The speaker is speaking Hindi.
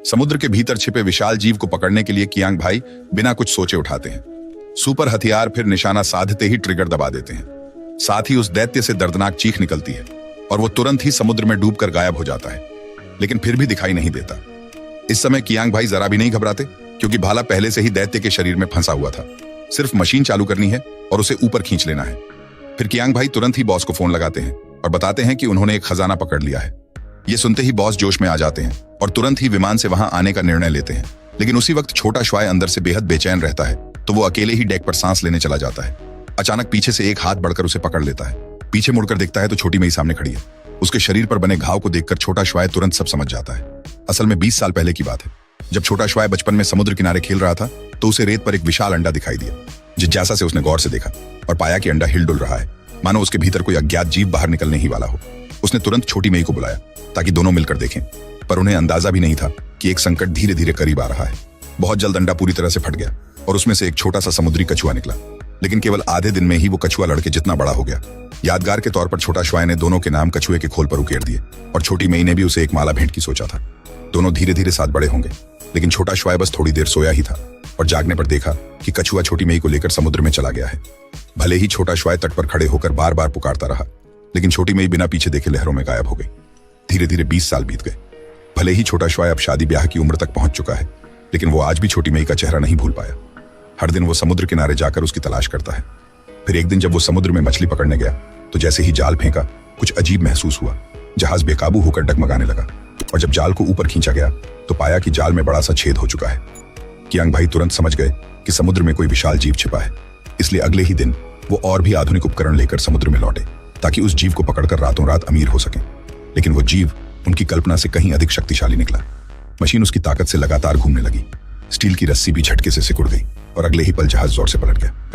समुद्र के भीतर छिपे विशाल जीव को पकड़ने के लिए कियांग भाई बिना कुछ सोचे उठाते हैं। सुपर हथियार फिर निशाना साधते ही ट्रिगर दबा देते हैं। साथ ही उस दैत्य से दर्दनाक चीख निकलती है और वो तुरंत ही समुद्र में डूबकर गायब हो जाता है, लेकिन फिर भी दिखाई नहीं देता। इस समय कियांग भाई जरा भी नहीं घबराते, क्योंकि भाला पहले से ही दैत्य के शरीर में फंसा हुआ था। सिर्फ मशीन चालू करनी है और उसे ऊपर खींच लेना है। फिर कियांग भाई तुरंत ही बॉस को फोन लगाते हैं और बताते हैं कि उन्होंने एक खजाना पकड़ लिया है। ये सुनते ही बॉस जोश में आ जाते हैं और तुरंत ही विमान से वहां आने का निर्णय लेते हैं। लेकिन उसी वक्त छोटा श्वाय अंदर से बेहद बेचैन रहता है, तो वो अकेले ही डेक पर सांस लेने चला जाता है। अचानक पीछे से एक हाथ बढ़कर उसे पकड़ लेता है। पीछे मुड़कर देखता है तो छोटी मई सामने खड़ी है। उसके शरीर पर बने घाव को देखकर छोटा श्वाय तुरंत सब समझ जाता है। असल में 20 साल पहले की बात है, जब छोटा श्वाय बचपन में समुद्र किनारे खेल रहा था तो उसे रेत पर एक विशाल अंडा दिखाई दिया। जिज्ञासा से उसने गौर से देखा और पाया कि अंडा हिल डुल रहा है, मानो उसके भीतर कोई अज्ञात जीव बाहर निकलने ही वाला हो। उसने तुरंत छोटी मई को बुलाया ताकि दोनों मिलकर देखें, पर उन्हें अंदाजा भी नहीं था कि एक संकट धीरे धीरे करीब आ रहा है। बहुत जल्द अंडा पूरी तरह से फट गया और उसमें से एक छोटा सा समुद्री कछुआ निकला, लेकिन केवल आधे दिन में ही वो कछुआ लड़के जितना बड़ा हो गया। यादगार के तौर पर छोटा श्वाय ने दोनों के नाम कछुए के खोल पर उकेर दिए और छोटी मई ने भी उसे एक माला भेंट की सोचा था। दोनों धीरे धीरे साथ बड़े होंगे, लेकिन छोटा श्वाय बस थोड़ी देर सोया ही था और जागने पर देखा कि कछुआ छोटी मई को लेकर समुद्र में चला गया है। भले ही छोटा श्वाय तट पर खड़े होकर बार बार पुकारता रहा, लेकिन छोटी मई बिना पीछे देखे लहरों में गायब हो गई। धीरे धीरे 20 साल बीत गए। भले ही छोटा श्वाय अब शादी ब्याह की उम्र तक पहुंच चुका है, लेकिन वो आज भी छोटी मई का चेहरा नहीं भूल पाया। हर दिन वो समुद्र किनारे जाकर उसकी तलाश करता है। फिर एक दिन जब वो समुद्र में मछली पकड़ने गया तो जैसे ही जाल फेंका, कुछ अजीब महसूस हुआ। जहाज बेकाबू होकर डगमगाने लगा और जब जाल को ऊपर खींचा गया तो पाया कि जाल में बड़ा सा छेद हो चुका है। कियांग भाई तुरंत समझ गए कि समुद्र में कोई विशाल जीव छिपा है। इसलिए अगले ही दिन वो और भी आधुनिक उपकरण लेकर समुद्र में लौटे, ताकि उस जीव को पकड़कर रातों रात अमीर हो सकें। लेकिन वो जीव उनकी कल्पना से कहीं अधिक शक्तिशाली निकला। मशीन उसकी ताकत से लगातार घूमने लगी। स्टील की रस्सी भी झटके से सिकुड़ गई और अगले ही पल जहाज जोर से पलट गया।